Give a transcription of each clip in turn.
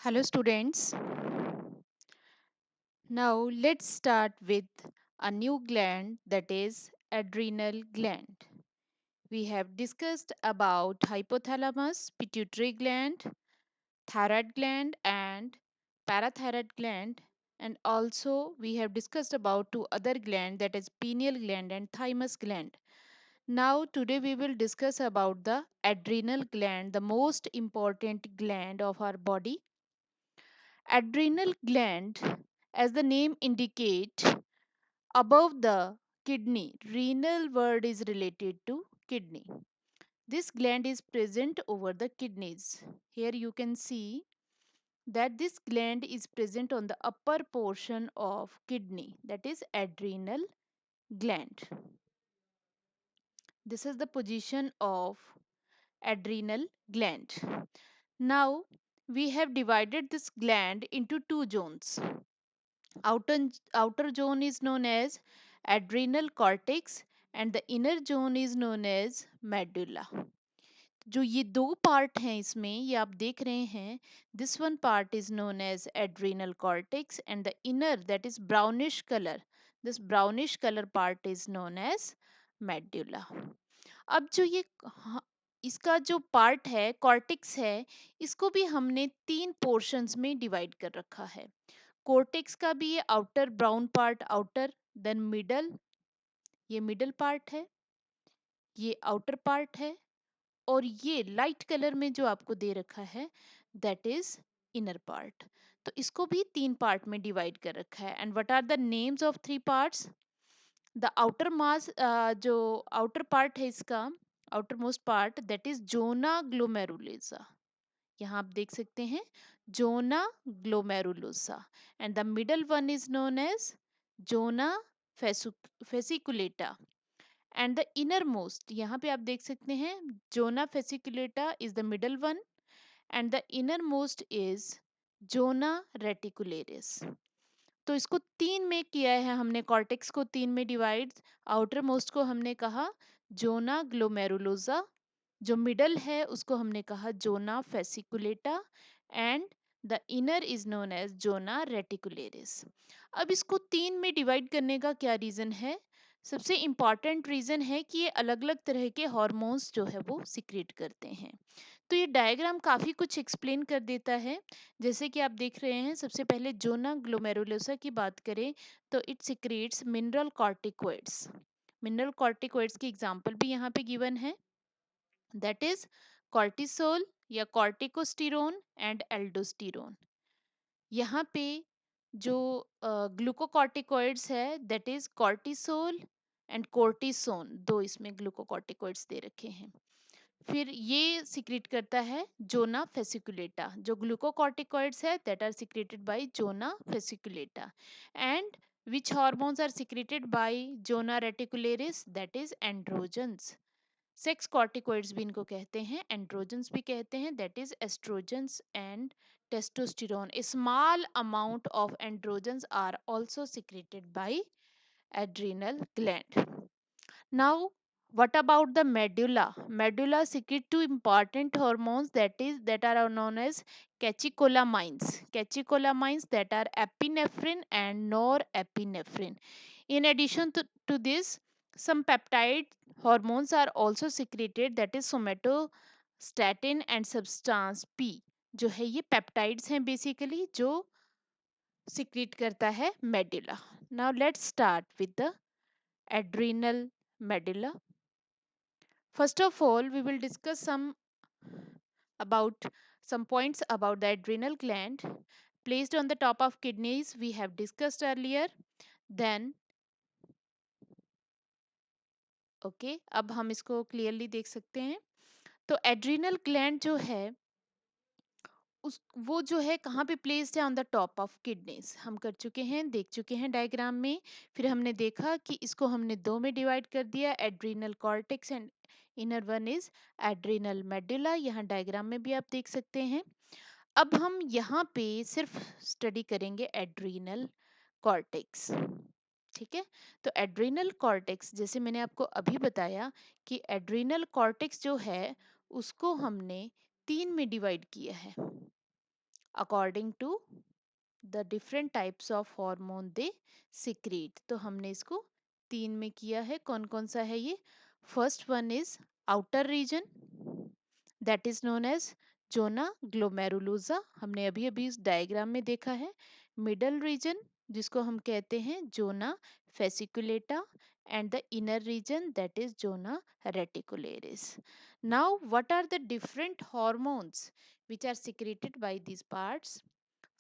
Hello, students. Now, let's start with a new gland, that is adrenal gland. We have discussed about hypothalamus, pituitary gland, thyroid gland, and parathyroid gland. And also, we have discussed about two other glands, that is pineal gland and thymus gland. Now, today we will discuss about the adrenal gland, the most important gland of our body. Adrenal gland, as the name indicate, above the kidney. Renal word is related to kidney. This gland is present over the kidneys. Here you can see that this gland is present on the upper portion of kidney, that is adrenal gland. This is the position of adrenal gland. Now we have divided this gland into two zones. Outer zone is known as adrenal cortex and the inner zone is known as medulla. जो ये दो part हैं इसमें, ये आप देख रहे हैं, this one part is known as adrenal cortex and the inner, that is brownish color, this brownish color part is known as medulla. अब जो ये इसका जो पार्ट है, कॉर्टेक्स है, इसको भी हमने तीन पोर्शंस में डिवाइड कर रखा है. कोर्टेक्स का भी ये outer brown part outer, then middle, ये मिडल पार्ट है, ये आउटर पार्ट है, और ये लाइट कलर में जो आपको दे रखा है दैट इज इनर पार्ट. तो इसको भी तीन पार्ट में डिवाइड कर रखा है. And what are the names of three parts? The outer mass, जो आउटर पार्ट है इसका, outer most part, that is zona glomerulosa. यहाँ आप देख सकते हैं zona glomerulosa. And the middle one is known as zona fasciculata. And the inner most, यहाँ पे आप देख सकते हैं zona fasciculata is the middle one and the inner most is zona reticularis. तो इसको तीन में किया है हमने, कॉर्टेक्स को तीन में डिवाइड. आउटर मोस्ट को हमने कहा जोना ग्लोमेरुलोसा, जो मिडल है उसको हमने कहा zona fasciculata and the inner is known as zona reticularis. अब इसको तीन में डिवाइड करने का क्या रीज़न है? सबसे इम्पॉर्टेंट रीज़न है कि ये अलग अलग तरह के हॉर्मोन्स जो है वो सिक्रेट करते हैं. तो ये डायग्राम काफ़ी कुछ एक्सप्लेन कर देता है. जैसे कि आप देख रहे हैं, सबसे पहले जोना ग्लोमेरुलोसा की बात करें तो it secretes mineralocorticoids. Mineralocorticoids की एग्जांपल भी यहाँ पे गिवन है, दैट इज कॉर्टिसोल या कॉर्टिकोस्टेरोन एंड एल्डोस्टेरोन. यहाँ पे जो ग्लूकोकॉर्टिकोइड्स है that is cortisol and cortisone, दो इसमें ग्लूकोकॉर्टिकोइड्स दे रखे हैं. फिर ये सिक्रेट करता है जोना फेसिकुलेटा. जो ग्लूकोकॉर्टिकोइड्स है that are secreted by zona fasciculata. And which hormones are secreted by zona reticularis, that is androgens. Sex corticoids भी इनको कहते हैं, एंड्रोजन्स भी कहते हैं, that is oestrogens and testosterone. A small amount of androgens are also secreted by adrenal gland. Now, what about the medulla? Medulla secrete two important hormones, that are known as catecholamines. Catecholamines that are epinephrine and norepinephrine. In addition to this, some peptide hormones are also secreted, that is somatostatin and substance P. जो है ये peptides हैं basically, जो secrete करता है medulla. Now let's start with the adrenal medulla. First of all, we will discuss about some points about the adrenal gland placed on the top of kidneys. We have discussed earlier. Then, okay, अब हम इसको clearly देख सकते हैं. तो adrenal gland जो है उस वो जो है कहाँ पे प्लेस्ड है? On the top of kidneys. हम कर चुके हैं, देख चुके हैं डायग्राम में. फिर हमने देखा कि इसको हमने दो में डिवाइड कर दिया, adrenal cortex and inner one is adrenal medulla. यहाँ डायग्राम में भी आप देख सकते हैं. अब हम यहाँ पे सिर्फ स्टडी करेंगे एड्रिनल कॉर्टेक्स. ठीक है, तो एड्रिनल कॉर्टेक्स, जैसे मैंने आपको अभी बताया कि एड्रिनल कॉर्टेक्स जो है उसको हमने तीन में डिवाइड किया है. According to the different types of hormone they secrete. तो हमने इसको तीन में किया है। कौन कौन सा है ये? First one is outer region, that is known as zona glomerulosa, हमने अभी अभी इस डायग्राम में देखा है। मिडल रीजन जिसको हम कहते हैं zona fasciculata, and the inner region that is zona reticularis. Now what are the different hormones which are secreted by these parts?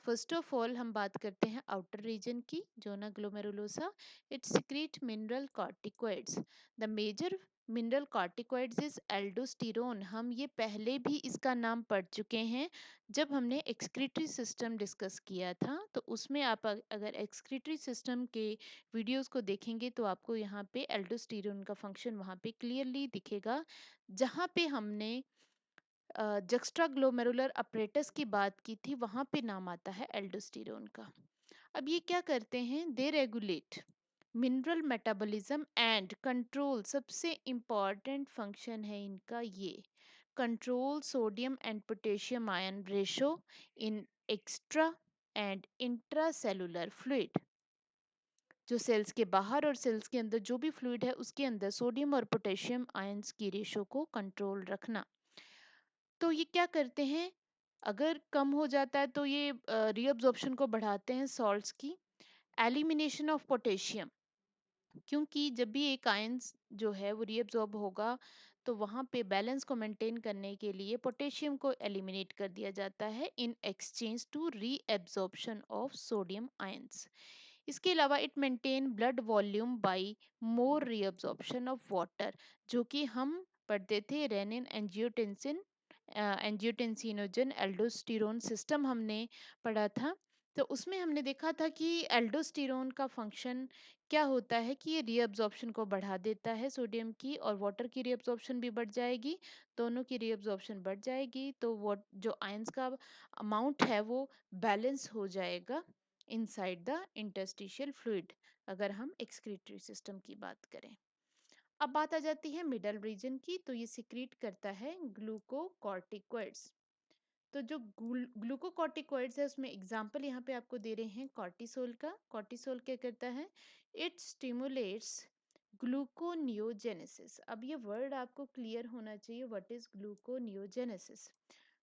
First of all हम बात करते हैं आउटर रीजन की, zona glomerulosa. It secrete mineralocorticoids. The major mineralocorticoids is aldosterone. हम ये पहले भी इसका नाम पढ़ चुके हैं जब हमने एक्सक्रीटरी सिस्टम डिस्कस किया था। तो उसमें आप अगर एक्सक्रीटरी सिस्टम के वीडियोस को देखेंगे तो आपको यहाँ पे एल्डोस्टिरोन का फंक्शन वहाँ पे क्लियरली दिखेगा। जहाँ पे हमने जक्स्ट्रा ग्लोमेरुलर अपरेटस की बात की थी वहां पे नाम आता है एल्डोस्टेरोन का। अब ये क्या करते हैं? They regulate mineral metabolism and control. सबसे इम्पॉर्टेंट फंक्शन है इनका ये, control sodium and potassium ion ratio in extra and intracellular fluid. जो सेल्स के बाहर और सेल्स के अंदर जो भी फ्लूइड है उसके अंदर सोडियम और पोटेशियम आयंस की रेशो को कंट्रोल रखना। तो ये क्या करते हैं? अगर कम हो जाता है तो ये रीअब्जॉर्प्शन को बढ़ाते हैं सॉल्ट्स की। एलिमिनेशन ऑफ पोटेशियम, क्योंकि जब भी एक आयंस जो है वो रीअब्जॉर्ब होगा तो वहाँ पे बैलेंस को मेंटेन करने के लिए पोटेशियम को एलिमिनेट कर दिया जाता है in exchange to reabsorption of sodium ions. इसके अलावा it maintain blood volume by more reabsorption of water, जो कि हम पढ़ते थे renin angiotensin angiotensinogen aldosterone system हमने पढ़ा था। तो उसमें हमने देखा था कि एल्डोस्टिरोन का फंक्शन क्या होता है कि ये रीअब्जॉर्प्शन को बढ़ा देता है सोडियम की, और वाटर की रीअब्जॉर्प्शन भी बढ़ जाएगी। दोनों की रीअब्जॉर्प्शन बढ़ जाएगी तो वो जो आयंस का अमाउंट है वो बैलेंस हो जाएगा इनसाइड द इंटरस्टिशियल फ्लूइड, अगर हम एक्सक्रीटरी सिस्टम की बात करें। अब बात आ जाती है मिडल रीजन की। तो ये सिक्रीट करता है ग्लूकोकॉर्टिकोइड्स। तो जो ग्लूकोकॉर्टिकोइड्स है उसमें एग्जांपल यहाँ पे आपको दे रहे हैं कॉर्टिसोल का। कॉर्टिसोल क्या करता है? It stimulates gluconeogenesis. अब ये वर्ड आपको क्लियर होना चाहिए, what is gluconeogenesis?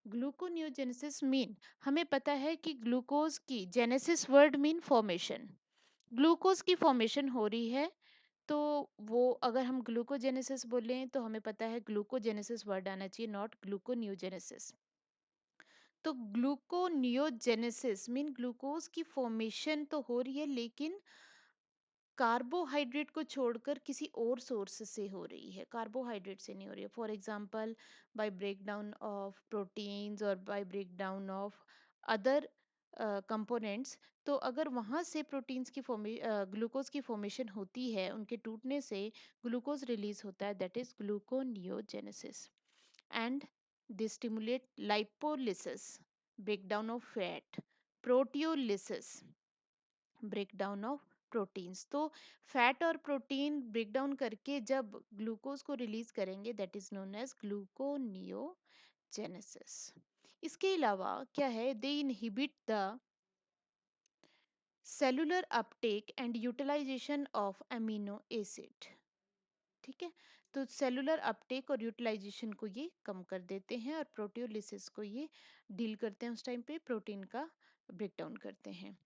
Gluconeogenesis mean, हमें पता है कि ग्लूकोज की genesis word mean formation, glucose की फॉर्मेशन हो रही है। तो वो अगर हम ग्लूकोजेनेसिस बोलें तो हमें पता है ग्लूकोजेनेसिस वर्ड आना चाहिए, नॉट ग्लूकोनियोजेनेसिस। तो ग्लूकोनियोजेनेसिस मीन ग्लूकोज की फॉर्मेशन तो हो रही है लेकिन कार्बोहाइड्रेट को छोड़कर किसी और सोर्स से हो रही है, कार्बोहाइड्रेट से नहीं हो रही है। For example by breakdown of proteins और by breakdown of other components. तो अगर वहाँ से प्रोटीन्स की ग्लूकोज की फॉर्मेशन होती है, उनके टूटने से ग्लूकोज रिलीज होता है, that is gluconeogenesis. And they stimulate lipolysis, breakdown of fat, proteolysis, breakdown of proteins. तो फैट और प्रोटीन ब्रेकडाउन करके जब ग्लूकोज को रिलीज करेंगे that is known as gluconeogenesis. इसके अलावा क्या है? They inhibit the cellular uptake and utilisation of amino acid. ठीक है, तो सेलुलर अपटेक और यूटिलाइजेशन को ये कम कर देते हैं और प्रोटियोलिसिस को ये डील करते हैं, उस टाइम पे प्रोटीन का ब्रेकडाउन करते हैं।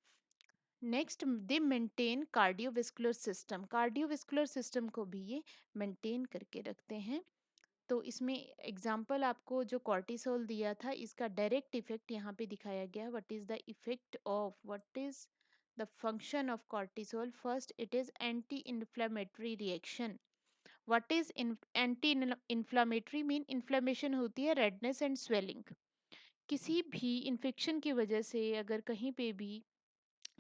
नेक्स्ट दे maintain cardiovascular system, cardiovascular system को भी ये मेंटेन करके रखते हैं। तो इसमें एग्जांपल आपको जो कॉर्टिसोल दिया था इसका डायरेक्ट इफेक्ट यहाँ पे दिखाया गया। What is the effect of, what is the function of cortisol? First it is anti inflammatory reaction. What is anti inflammatory mean, inflammation होती है रेडनेस एंड स्वेलिंग। किसी भी इन्फेक्शन की वजह से अगर कहीं पे भी,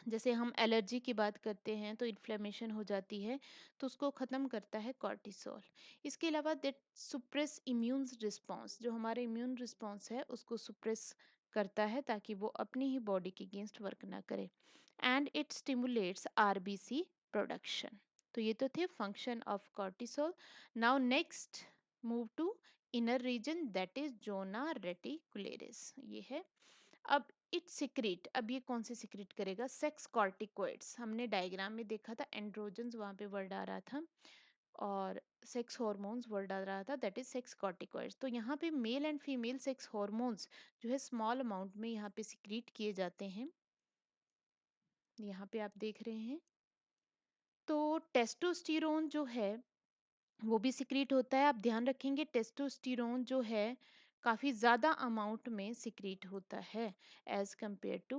जैसे हम एलर्जी की बात करते हैं तो इन्फ्लेमेशन हो जाती है, तो उसको ख़त्म करता है कॉर्टिसोल। इसके अलावा दैट सुप्रेस इम्यून रिस्पॉन्स, जो हमारा इम्यून रिस्पॉन्स है उसको सुप्रेस करता है ताकि वो अपनी ही बॉडी के अगेंस्ट वर्क ना करे। And it stimulates RBC production. तो ये तो थे function of cortisol. Now next move to inner region that is zona reticularis. ये है। अब इट सिक्रीट, अब ये कौन से सिक्रीट करेगा, सेक्स कॉर्टिकोइड्स। हमने डायग्राम में देखा था एंड्रोजन्स वहां पे वर्ड आ रहा था, और सेक्स हार्मोन्स वर्ड आ रहा था, दैट इज सेक्स कॉर्टिकोइड्स। तो यहाँ पे male and female sex hormones जो है स्मॉल अमाउंट में यहाँ पे सिक्रीट किए जाते हैं, यहाँ पे आप देख रहे हैं। तो टेस्टोस्टेरोन जो है वो भी सिक्रीट होता है। आप ध्यान रखेंगे टेस्टोस्टेरोन जो है काफी ज्यादा अमाउंट में सिक्रीट होता है as compare to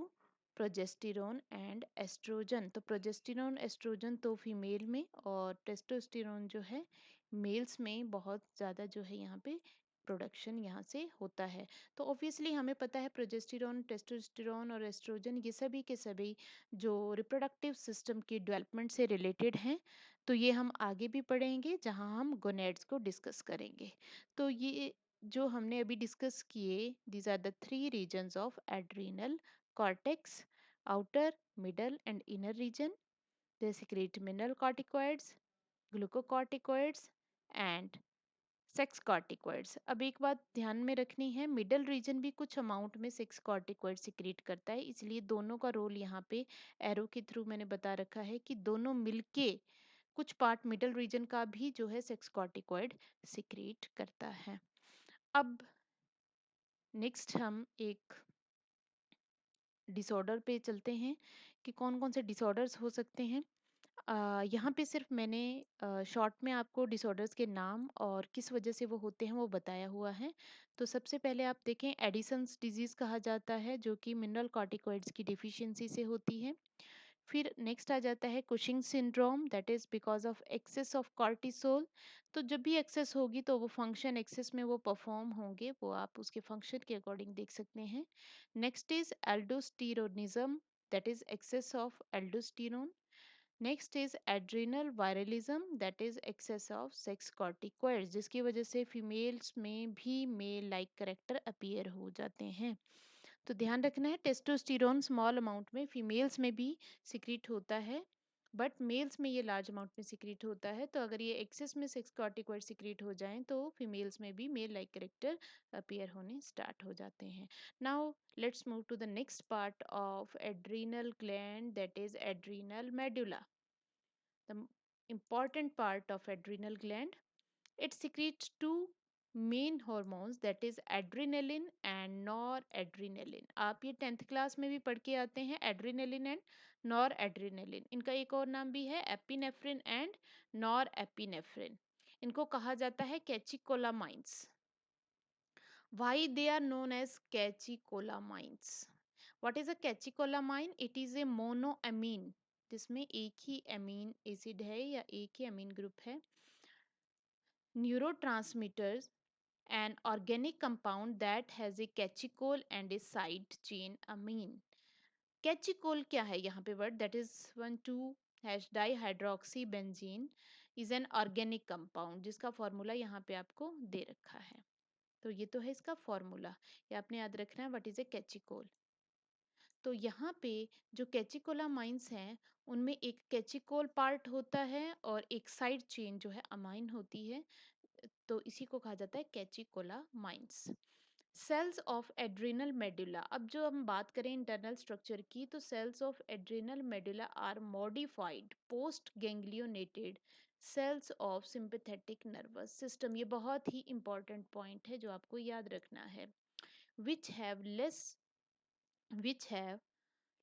progesterone and oestrogen. तो प्रोजेस्टेरोन एस्ट्रोजन तो फीमेल में, और टेस्टोस्टेरोन जो है मेल्स में बहुत ज्यादा जो है यहाँ पे प्रोडक्शन यहाँ से होता है। तो ऑब्वियसली हमें पता है प्रोजेस्टेरोन, टेस्टोस्टेरोन और एस्ट्रोजन ये सभी के सभी जो रिप्रोडक्टिव सिस्टम की डेवलपमेंट से रिलेटेड हैं। तो ये हम आगे भी पढ़ेंगे जहां हम गोनेड्स को डिस्कस करेंगे। तो ये जो हमने अभी डिस्कस किए, these are the three regions of adrenal cortex, outer, middle and inner region. They secrete mineralocorticoids, glucocorticoids and sex corticoids. अब एक बात ध्यान में रखनी है, मिडल रीजन भी कुछ अमाउंट में सेक्स कॉर्टिकॉइड सिक्रीट करता है, इसलिए दोनों का रोल यहाँ पे एरो के थ्रू मैंने बता रखा है कि दोनों मिलके कुछ पार्ट मिडल रीजन का भी जो है सेक्स कॉर्टिकॉइड सिक्रीट करता है। अब नेक्स्ट हम एक डिसऑर्डर पे चलते हैं कि कौन कौन से डिसऑर्डर्स हो सकते हैं। यहाँ पे सिर्फ मैंने शॉर्ट में आपको डिसऑर्डर्स के नाम और किस वजह से वो होते हैं वो बताया हुआ है। तो सबसे पहले आप देखें एडिसन्स डिजीज कहा जाता है, जो कि मिनरल कॉर्टिकॉइड्स की डिफिशियंसी से होती है। फिर नेक्स्ट आ जाता है Cushing syndrome, that is because of excess of cortisol. तो जब भी एक्सेस होगी तो वो फंक्शन एक्सेस में वो परफॉर्म होंगे, वो आप उसके फंक्शन के अकॉर्डिंग देख सकते हैं। Next is aldosteronism, that is excess of aldosterone. Next is adrenal virilism, that is excess of sex corticoids, जिसकी वजह से फीमेल्स में भी मेल लाइक करेक्टर अपीयर हो जाते हैं। तो ध्यान रखना है टेस्टोस्टेरोन स्मॉल अमाउंट में फीमेल्स में भी सिक्रीट होता है, बट मेल्स में ये लार्ज अमाउंट में सिक्रीट होता है। तो अगर ये एक्सेस में सेक्स कॉर्टिकॉइड सिक्रीट हो जाएं तो फीमेल्स में भी मेल लाइक करेक्टर अपीयर होने स्टार्ट हो जाते हैं। Now let's move to the next part of adrenal gland, that is adrenal medulla, the important part of adrenal gland. It secretes two main hormones, that is adrenaline and noradrenaline. आप ये 10th class में भी पढ़ के आते हैं, adrenaline and nor adrenaline. इनका एक और नाम भी है एपिनेफ्रिन एंड नॉर एपिनेफ्रिन। इनको कहा जाता है कैचिकोलामाइंस। Why they are known as catecholamines? What is a catecholamine? It is a monoamine, जिसमें एक ही अमीन एसिड है या एक ही अमीन ग्रुप है। Neurotransmitters, an organic compound that has a catechol and a side chain amine. Catechol क्या है यहाँ पे word, that is 1,2 dihydroxybenzene is an organic compound, जिसका फॉर्मूला यहाँ पे आपको दे रखा है। तो ये तो है इसका फॉर्मूला, ये आपने याद रखना है व्हाट इज ए कैचिकोल। तो यहाँ पे जो कैचिकोलामाइंस हैं उनमें एक कैचिकोल पार्ट होता है और एक साइड चेन जो है अमाइन होती है, तो इसी को कहा जाता है catecholamines. Cells of adrenal medulla, अब जो हम बात करें इंटरनल स्ट्रक्चर की, तो cells of adrenal medulla are modified post ganglionated cells of sympathetic nervous system. ये बहुत ही इंपॉर्टेंट पॉइंट है जो आपको याद रखना है। Which have less which have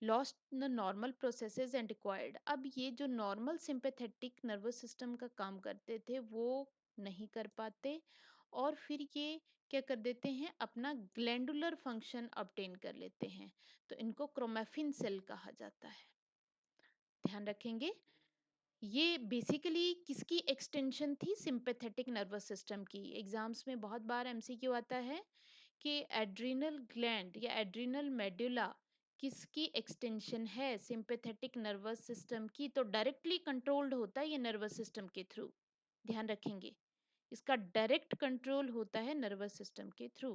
lost the normal processes and required. अब ये जो नॉर्मल सिंपैथेटिक नर्वस सिस्टम का काम करते थे वो नहीं कर पाते, और फिर ये क्या कर देते हैं, अपना ग्लैंडुलर फंक्शन ऑब्टेन कर लेते हैं। तो इनको क्रोमैफिन सेल कहा जाता है, ध्यान रखेंगे। ये बेसिकली किसकी एक्सटेंशन थी, सिंपैथेटिक नर्वस सिस्टम की। एग्जाम्स में बहुत बार एमसीक्यू आता है कि एड्रिनल ग्लैंड या एड्रिनल मेडुला किसकी एक्सटेंशन है, सिंपैथेटिक नर्वस सिस्टम की। तो डायरेक्टली कंट्रोल्ड होता है ये नर्वस सिस्टम के थ्रू, ध्यान रखेंगे, इसका डायरेक्ट कंट्रोल होता है नर्वस सिस्टम के थ्रू।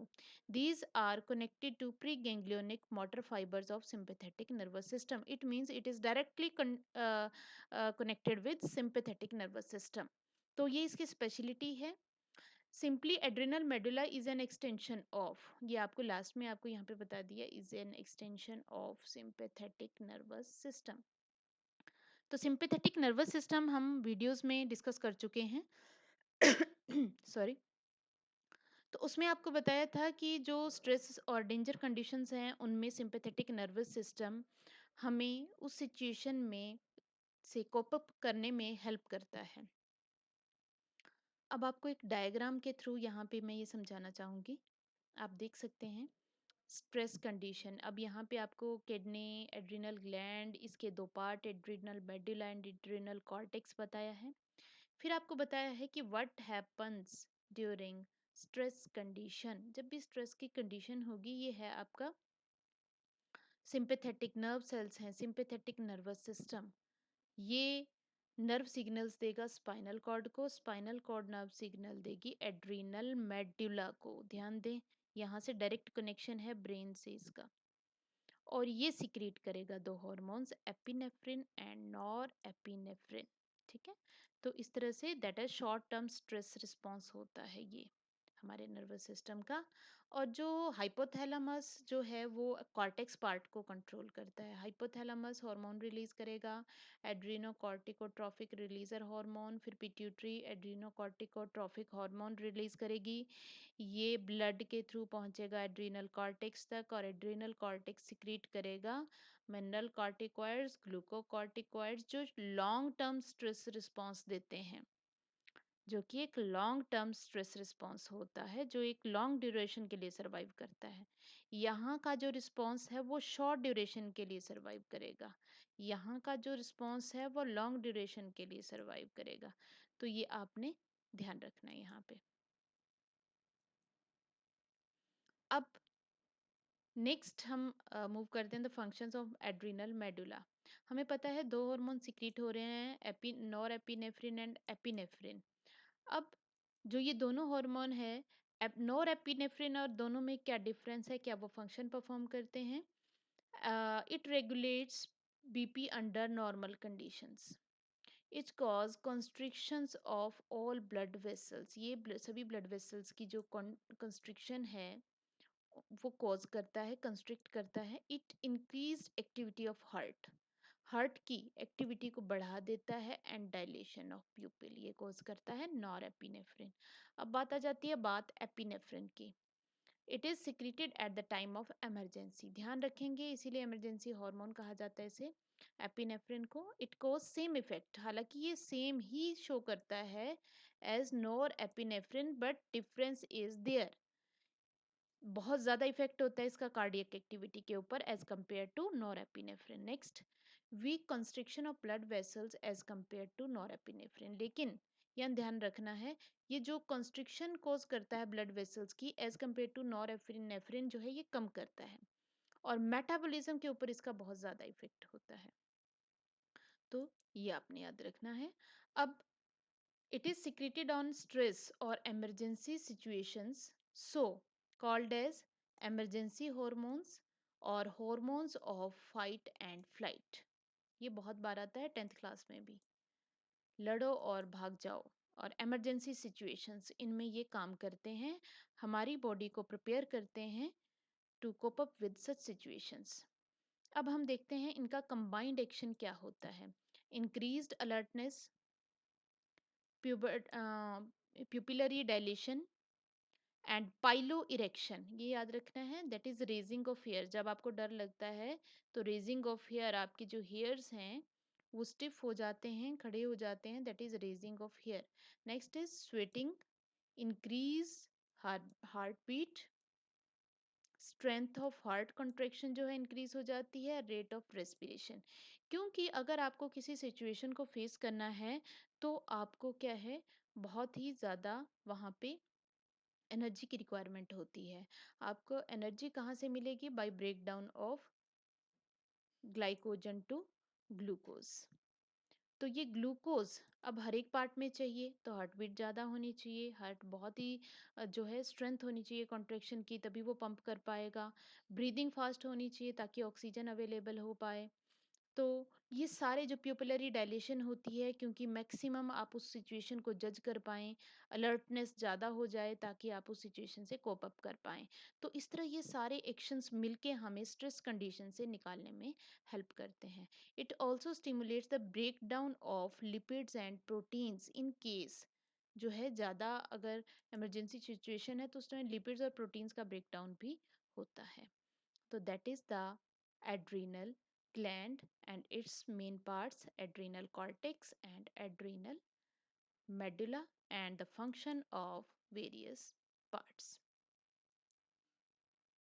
These are connected to preganglionic motor fibres of sympathetic nervous system, it means it is directly connected with sympathetic nervous system. तो ये इसकी स्पेशलिटी है। Simply adrenal medulla is an extension of, ये आपको last में आपको यहाँ पे बता दिया, is an extension of sympathetic nervous system. तो सिंपैथेटिक नर्वस सिस्टम हम वीडियोस में डिस्कस कर चुके हैं। सॉरी। तो उसमें आपको बताया था कि जो स्ट्रेस और डेंजर कंडीशंस हैं उनमें सिंपैथेटिक नर्वस सिस्टम हमें उस सिचुएशन में से कोप अप करने में हेल्प करता है। अब आपको एक डायग्राम के थ्रू यहाँ पे मैं ये समझाना चाहूँगी। आप देख सकते हैं स्ट्रेस कंडीशन। अब यहाँ पे आपको किडनी, एड्रिनल ग्लैंड, इसके दो part adrenal medulla and adrenal cortex बताया है। फिर आपको बताया है कि what happens during stress condition. जब भी स्ट्रेस की कंडीशन होगी, ये है आपका सिंपैथेटिक नर्व सेल्स हैं, सिंपैथेटिक नर्वस सिस्टम। ये नर्व सिग्नल्स देगा स्पाइनल कॉर्ड को, स्पाइनल कॉर्ड नर्व सिग्नल देगी एड्रिनल मेडुला को। ध्यान दें, यहाँ से डायरेक्ट कनेक्शन है ब्रेन से इसका। और ये सिक्रीट करेगा दो hormones epinephrine and nor epinephrine. ठीक है। तो इस तरह say that is short term stress response होता है ये हमारे नर्वस सिस्टम का। और जो हाइपोथैलेमस जो है वो कॉर्टेक्स पार्ट को कंट्रोल करता है। हाइपोथैलेमस हार्मोन रिलीज करेगा, एड्रीनोकॉर्टिकोट्रॉफिक रिलीजर हार्मोन। फिर पिट्यूटरी एड्रीनोकॉर्टिकोट्रॉफिक हार्मोन रिलीज करेगी। ये ब्लड के थ्रू पहुंचेगा एड्रिनल कॉर्टेक्स तक, और एड्रिनल कॉर्टेक्स सिक्रीट करेगा मिनरल कॉर्टिकॉइड्स, ग्लूकोकॉर्टिकॉइड्स, जो लॉन्ग टर्म स्ट्रेस रिस्पॉन्स देते हैं, जो कि एक लॉन्ग टर्म स्ट्रेस रिस्पॉन्स होता है, जो एक लॉन्ग ड्यूरेशन के लिए सर्वाइव करता है। यहाँ का जो रिस्पॉन्स है वो शॉर्ट ड्यूरेशन के लिए सर्वाइव करेगा, यहाँ का जो रिस्पॉन्स है वो लॉन्ग ड्यूरेशन के लिए सर्वाइव करेगा। तो ये आपने ध्यान रखना है यहाँ पे। अब नेक्स्ट हम मूव करते हैं the functions of adrenal medulla. हमें पता है दो हार्मोन सिक्रीट हो रहे हैं, नॉर एपिनेफ्रिन एंड एपिनेफ्रिन। अब जो ये दोनों हार्मोन है, नॉर एपिनेफ्रिन, और दोनों में क्या डिफरेंस है, क्या वो फंक्शन परफॉर्म करते हैं? It regulates BP under normal conditions. Its cause constrictions of all blood vessels. ये सभी ब्लड वेसल्स की जो कंस्ट्रिक्शन है वो कॉज करता है, कंस्ट्रिक्ट करता है। It increase activity of heart, heart की एक्टिविटी को बढ़ा देता है, एंड डायलेशन ऑफ प्यूपिल, ये कॉज करता है नॉर एपिनेफ्रिन। अब बात आ जाती है बात एपिनेफ्रिन की। It is secreted at the time of emergency. ध्यान रखेंगे, इसीलिए इमरजेंसी हार्मोन कहा जाता है इसे, एपिनेफ्रिन को। इट कोज सेम इफेक्ट, हालांकि ये सेम ही शो करता है as norepinephrine, but difference is there. बहुत ज़्यादा इफेक्ट होता है इसका कार्डियक एक्टिविटी के ऊपर as compare to norepinephrine. Next, weak constriction of blood vessels as compare to norepinephrine. लेकिन यहाँ ध्यान रखना है, ये जो कंस्ट्रिक्शन कोज करता है ब्लड वेसल्स की एज कम्पेयर टू नॉरएपिनेफ्रिन जो है ये कम करता है, और मेटाबॉलिज्म के ऊपर इसका बहुत ज़्यादा इफेक्ट होता है। तो ये आपने याद रखना है। अब it is secreted on stress or emergency situations, so called as emergency hormones or hormones of fight and flight। ये बहुत बार आता है 10th क्लास में भी, लड़ो और भाग जाओ और emergency situations, इनमें ये काम करते हैं, हमारी बॉडी को प्रिपेयर करते हैं to cope up with such situations। अब हम देखते हैं इनका combined एक्शन क्या होता है। increased alertness, pupillary dilation and piloerection, ये याद रखना है, that is raising of hair. जब आपको डर लगता है तो रेजिंग ऑफ हेयर, आपके जो हेयर्स हैं वो स्टिफ हो जाते हैं, खड़े हो जाते हैं, that is raising of hair. Next is sweating, increase heart beat, strength of heart contraction जो है इंक्रीज हो जाती है, रेट ऑफ रेस्पिरेशन। क्योंकि अगर आपको किसी सिचुएशन को फेस करना है तो आपको क्या है, बहुत ही ज़्यादा वहाँ पे एनर्जी की रिक्वायरमेंट होती है। आपको एनर्जी कहाँ से मिलेगी? By break down of glycogen to glucose. तो ये ग्लूकोज अब हर एक पार्ट में चाहिए, तो हार्ट बीट ज़्यादा होनी चाहिए, हार्ट बहुत ही जो है स्ट्रेंथ होनी चाहिए कॉन्ट्रेक्शन की, तभी वो पंप कर पाएगा। ब्रीदिंग फास्ट होनी चाहिए ताकि ऑक्सीजन अवेलेबल हो पाए। तो ये सारे जो प्यूपिलरी डायलेशन होती है, क्योंकि मैक्सिमम आप उस सिचुएशन को जज कर पाएँ, अलर्टनेस ज़्यादा हो जाए ताकि आप उस सिचुएशन से कोप अप कर पाएँ। तो इस तरह ये सारे एक्शंस मिलके हमें स्ट्रेस कंडीशन से निकालने में हेल्प करते हैं। It also stimulates the breakdown of lipids and proteins in case जो है ज़्यादा अगर इमरजेंसी सिचुएशन है तो उसमें लिपिड्स और प्रोटीन्स का ब्रेकडाउन भी होता है। So that is the adrenal gland and its main parts adrenal cortex and adrenal medulla and the function of various parts.